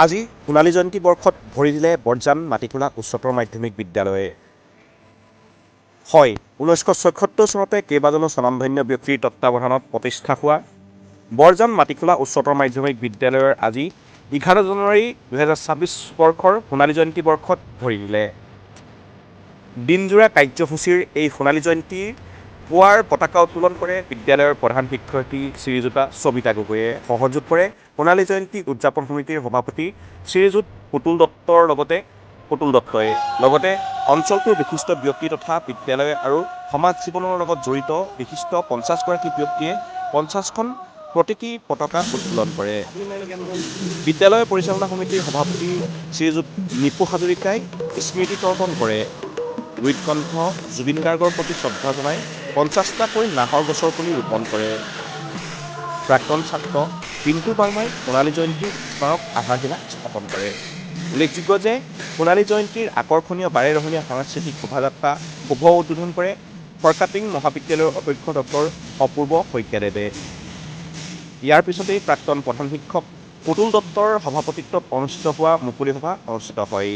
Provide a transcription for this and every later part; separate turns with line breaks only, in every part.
আজি সোণালী জয়ন্তী বৰ্ষত ভৰি দিলে বৰজান মাটিখোলা উচ্চতৰ মাধ্যমিক বিদ্যালয়ে। হয়, 1976 চনতে কেইবাজনো স্বনামধন্য ব্যক্তিৰ তত্বাৱধানত প্ৰতিষ্ঠা হোৱা বৰজান মাটিখোলা উচ্চতৰ মাধ্যমিক বিদ্যালয়ৰ আজি 11 জানুৱাৰী 2026 বৰ্ষৰ সোণালী জয়ন্তী বৰ্ষত ভৰি দিলে। দিনজোৰা কাৰ্যসূচীৰ এই সোণালী জয়ন্তীৰ পুৱাৰ পতাকা উত্তোলন কৰে বিদ্যালয়ৰ প্ৰধান শিক্ষয়িত্ৰী শ্ৰীযুতা সবিতা গগৈয়ে। সহযোগ কৰে সোণালী জয়ন্তী উদযাপন সমিতিৰ সভাপতি শ্ৰীযুত পুতুল দত্তই। লগতে অঞ্চলটোৰ বিশিষ্ট ব্যক্তি তথা বিদ্যালয় আৰু সমাজ জীৱনৰ লগত জড়িত বিশিষ্ট 50গৰাকী ব্যক্তিয়ে 50খন প্ৰতীকী পতাকা উত্তোলন কৰে। বিদ্যালয় পৰিচালনা সমিতিৰ সভাপতি শ্ৰীযুত নিপু হাজৰিকাই স্মৃতি তৰ্পণ কৰে। উৎকণ্ঠ জুবিন গাৰ্গৰ প্ৰতি শ্ৰদ্ধা জনাই 50টাকৈ নাহৰ গছৰ পুলি ৰোপণ কৰে। প্ৰাক্তন ছাত্ৰ পিণ্টু বাৰ্মাই সোণালী জয়ন্তীৰ স্মাৰক আধাৰশিলা স্থাপন কৰে। উল্লেখযোগ্য যে সোণালী জয়ন্তীৰ আকৰ্ষণীয় বাৰেৰহণীয়া সাংস্কৃতিক শোভাযাত্ৰা শুভ উদ্বোধন কৰে ফৰকাটিং মহাবিদ্যালয়ৰ অধ্যক্ষ ডক্টৰ অপূৰ্ব শইকীয়াদেৱে। ইয়াৰ পিছতেই প্ৰাক্তন প্ৰধান শিক্ষক পুতুল দত্তৰ সভাপতিত্বত অনুষ্ঠিত হোৱা মুকলি সভা অনুষ্ঠিত হয়।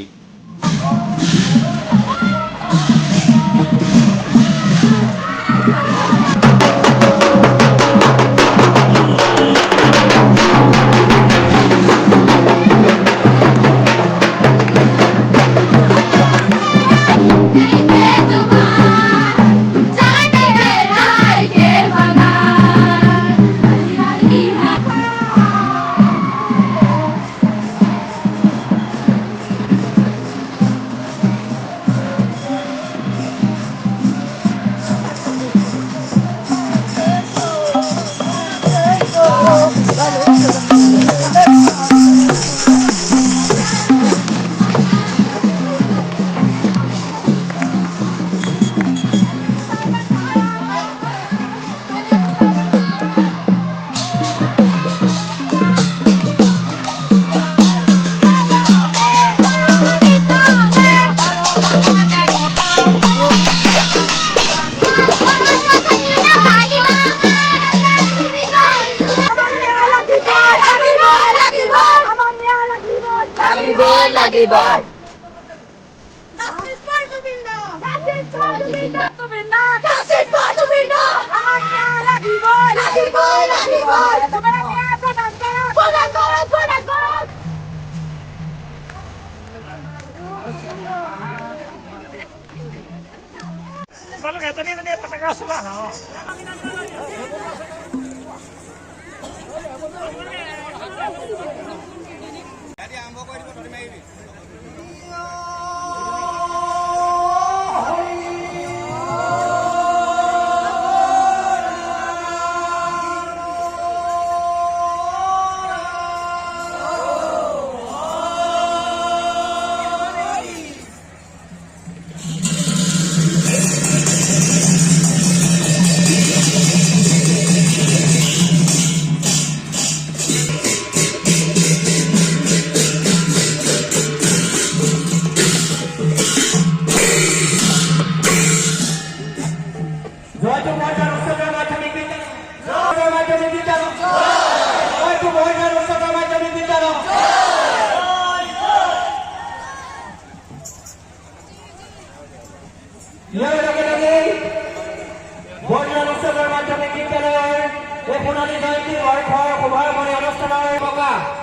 সোণালী জয়ন্তী বৰ্ষৰ শুভাৰম্ভণি অনুষ্ঠানৰ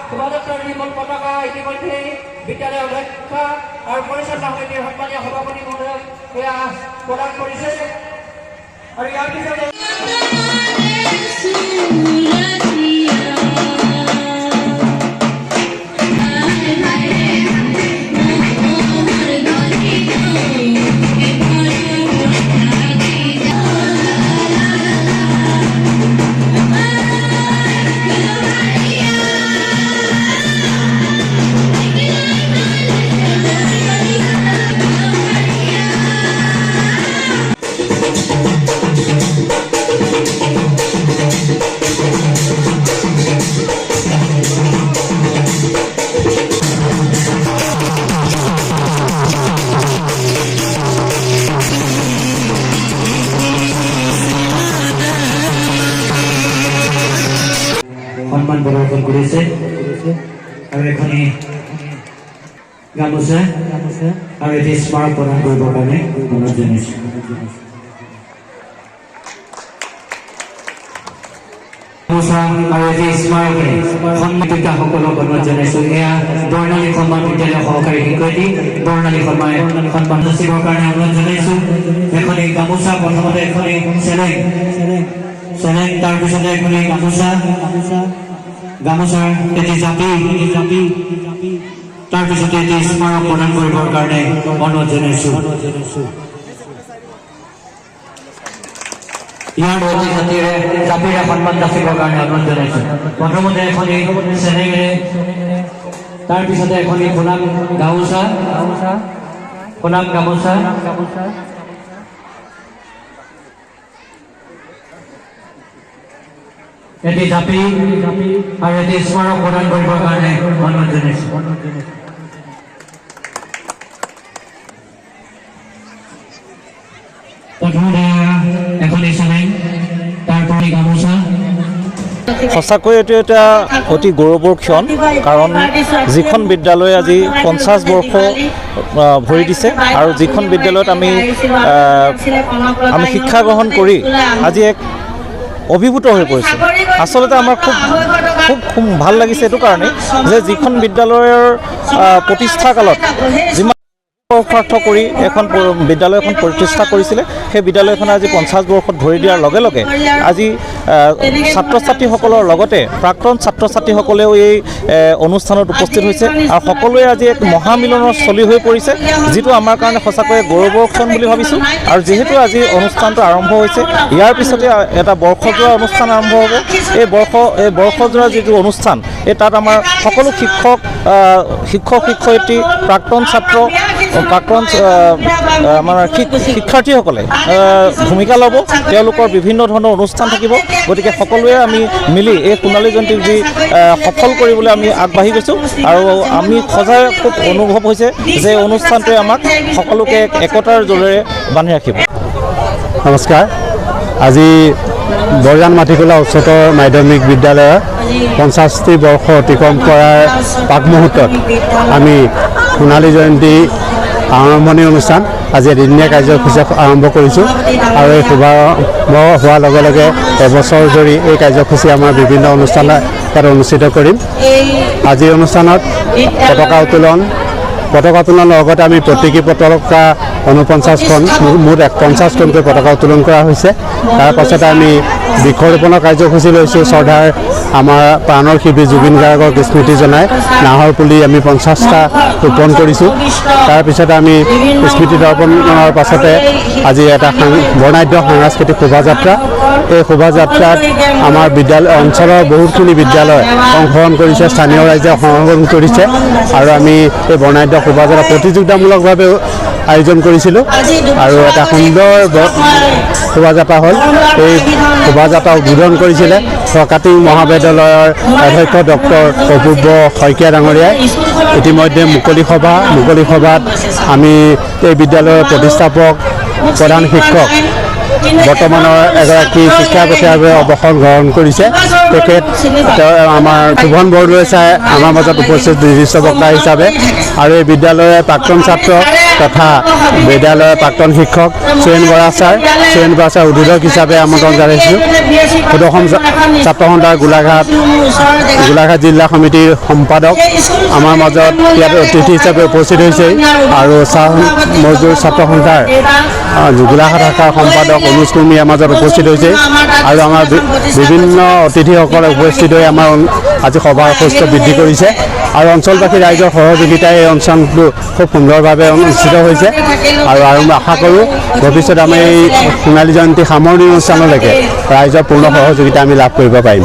শোভাযাত্ৰাৰ মূল পতাকা ইতিমধ্যে বিদ্যালয়ৰ অধ্যক্ষ আৰু পৰিচালনা সমিতিৰ সন্মানীয় সভাপতি মহোদয়ক সেয়া প্ৰদান কৰিছে। আৰু ইয়াৰ পিছতে
সম্মান প্ৰদৰ্শন কৰিছে আৰু
এখনি গামোচা আৰু এটি স্মাৰক প্ৰদান কৰিবৰ কাৰণে অনুৰোধ জনাইছোঁ। গামোচা আৰু এটি স্মাৰকে সন্মানিতসকলক অনুৰোধ জনাইছোঁ। এয়া বৰ্ণালী সন্মান বিদ্যালয়ৰ সহকাৰী শিক্ষয়িত্ৰী বৰ্ণালী সন্মান যাচিবৰ কাৰণে অনুৰোধ জনাইছোঁ। এখনি গামোচা, প্ৰথমতে এখনি চেলেং, তাৰপিছতে এখনি গামোচাৰ এটি জাপি, তাৰপিছতে এটি স্মাৰক প্ৰদান কৰিবৰ কাৰণে অনুৰোধ জনাইছোঁ। ইয়াৰ অতি জাতিৰে জাপিৰে সন্মান যাচিবৰ কাৰণে অনুৰোধ জনাইছোঁ। প্ৰথমতে এখনি চেলেঙেৰে, তাৰপিছতে এখনি সোণাম গামোচা, এটি জাপি আৰু এটি স্মাৰক প্ৰদান কৰিবৰ কাৰণে অনুৰোধ জনাইছোঁ। প্ৰথমতে এখনি চেলেং, তাৰপৰি গামোচা।
সঁচাকৈ এইটো এটা অতি গৌৰৱৰ ক্ষণ, কাৰণ যিখন বিদ্যালয়ে আজি 50 বৰ্ষ ভৰি দিছে আৰু যিখন বিদ্যালয়ত আমি শিক্ষা গ্ৰহণ কৰি আজি এক অভিভূত হৈ পৰিছোঁ। আচলতে আমাৰ খুব ভাল লাগিছে এইটো কাৰণে যে যিখন বিদ্যালয়ৰ প্ৰতিষ্ঠা কালত যিমান অৰ্থ কৰি এখন বিদ্যালয় এখন প্ৰতিষ্ঠা কৰিছিলে, সেই বিদ্যালয়খনে আজি 50 বৰ্ষত ভৰি দিয়াৰ লগে লগে আজি ছাত্ৰ ছাত্ৰীসকলৰ লগতে প্ৰাক্তন ছাত্ৰ ছাত্ৰীসকলেও এই অনুষ্ঠানত উপস্থিত হৈছে আৰু সকলোৱে আজি এক মহামিলনৰ স্থলী হৈ পৰিছে, যিটো আমাৰ কাৰণে সঁচাকৈ গৌৰৱৰ ক্ষণ বুলি ভাবিছোঁ। আৰু যিহেতু আজি অনুষ্ঠানটো আৰম্ভ হৈছে, ইয়াৰ পিছতে এটা বৰ্ষজোৰা অনুষ্ঠান আৰম্ভ হ'ব। এই বৰ্ষজোৰা যিটো অনুষ্ঠান, তাত আমাৰ সকলো শিক্ষয়িত্ৰী, প্ৰাক্তন ছাত্ৰ, আমাৰ শিক্ষাৰ্থীসকলে ভূমিকা ল'ব। তেওঁলোকৰ বিভিন্ন ধৰণৰ অনুষ্ঠান থাকিব। গতিকে সকলোৱে আমি মিলি এই সোণালী জয়ন্তী যি সফল কৰিবলৈ আমি আগবাঢ়ি গৈছোঁ আৰু আমি সজাই খুব অনুভৱ হৈছে যে অনুষ্ঠানটোৱে আমাক সকলোকে একতাৰ জোৰেৰে বান্ধি ৰাখিব।
নমস্কাৰ। আজি বৰজান মাটিখোলা উচ্চতৰ মাধ্যমিক বিদ্যালয়ৰ 50টি বৰ্ষ অতিক্ৰম কৰাৰ প্ৰাকমুহূৰ্তত আমি সোণালী জয়ন্তী আৰম্ভণি অনুষ্ঠান আজি এদিনীয়া কাৰ্যসূচী আৰম্ভ কৰিছোঁ আৰু এই শুভাৰম্ভ হোৱাৰ লগে লগে এবছৰ ধৰি এই কাৰ্যসূচী আমাৰ বিভিন্ন অনুষ্ঠান তাত অনুষ্ঠিত কৰিম। আজিৰ অনুষ্ঠানত পতাকা উত্তোলনৰ লগতে আমি প্ৰতীকী পতাকা 49খন, মুঠ 50খনকৈ পতাকা উত্তোলন কৰা হৈছে। তাৰ পাছতে আমি বৃক্ষৰোপণৰ কাৰ্যসূচী লৈছোঁ। শ্ৰদ্ধাৰ আমাৰ প্ৰাণৰ শিল্পী জুবিন গাৰ্গক স্মৃতি জনাই নাহৰ পুলি আমি 50টা ৰোপণ কৰিছোঁ। তাৰপিছতে আমি স্মৃতি দৰ্পণৰ পাছতে আজি এটা বৰ্ণাঢ্য সাংস্কৃতিক শোভাযাত্ৰা। এই শোভাযাত্ৰাত আমাৰ অঞ্চলৰ বহুতখিনি বিদ্যালয় অংশগ্ৰহণ কৰিছে, স্থানীয় ৰাইজে অংশগ্ৰহণ কৰিছে আৰু আমি এই বৰ্ণাঢ্য শোভাযাত্ৰা প্ৰতিযোগিতামূলকভাৱে আয়োজন কৰিছিলোঁ আৰু এটা সুন্দৰ শোভাযাত্ৰা হ'ল। এই শোভাযাত্ৰা উদ্বোধন কৰিছিলে ফৰকাটিং মহাবিদ্যালয়ৰ অধ্যক্ষ ডক্টৰ অপূৰ্ব শইকীয়া ডাঙৰীয়াই। ইতিমধ্যে মুকলি সভাত আমি এই বিদ্যালয়ৰ প্ৰতিষ্ঠাপক, প্ৰধান শিক্ষক, বৰ্তমানৰ এগৰাকী শিক্ষা বিষয়াৰ অৱসৰ গ্ৰহণ কৰিছে, তেখেত আমাৰ শোভন বৰদলৈ ছাৰে আমাৰ মাজত উপস্থিত বিশিষ্ট বক্তা হিচাপে আৰু এই বিদ্যালয়ৰ প্ৰাক্তন ছাত্ৰ তথা বিদ্যালয়ৰ প্ৰাক্তন শিক্ষক সুৰেণ বৰা ছাৰ উদ্বোধক হিচাপে আমন্ত্ৰণ জনাইছোঁ। সুদৰ্শন ছাত্ৰ সন্থাৰ গোলাঘাট জিলা সমিতিৰ সম্পাদক আমাৰ মাজত ইয়াত অতিথি হিচাপে উপস্থিত হৈছে আৰু চাহ মজদুৰ ছাত্ৰ সন্থাৰ গোলাঘাট শাখাৰ সম্পাদক অনুজ কুৰ্মীৰ মাজত উপস্থিত হৈছে আৰু আমাৰ বিভিন্ন অতিথিসকলে উপস্থিত হৈ আমাৰ আজি সভাৰ সুস্থ বৃদ্ধি কৰিছে আৰু অঞ্চলবাসী ৰাইজৰ সহযোগিতাই এই অনুষ্ঠানটো খুব সুন্দৰভাৱে অনুষ্ঠিত হৈছে আৰু আশা কৰোঁ ভৱিষ্যতে আমি এই সোণালী জয়ন্তী সামৰণি অনুষ্ঠানলৈকে ৰাইজৰ পূৰ্ণ সহযোগিতা আমি লাভ কৰিব পাৰিম।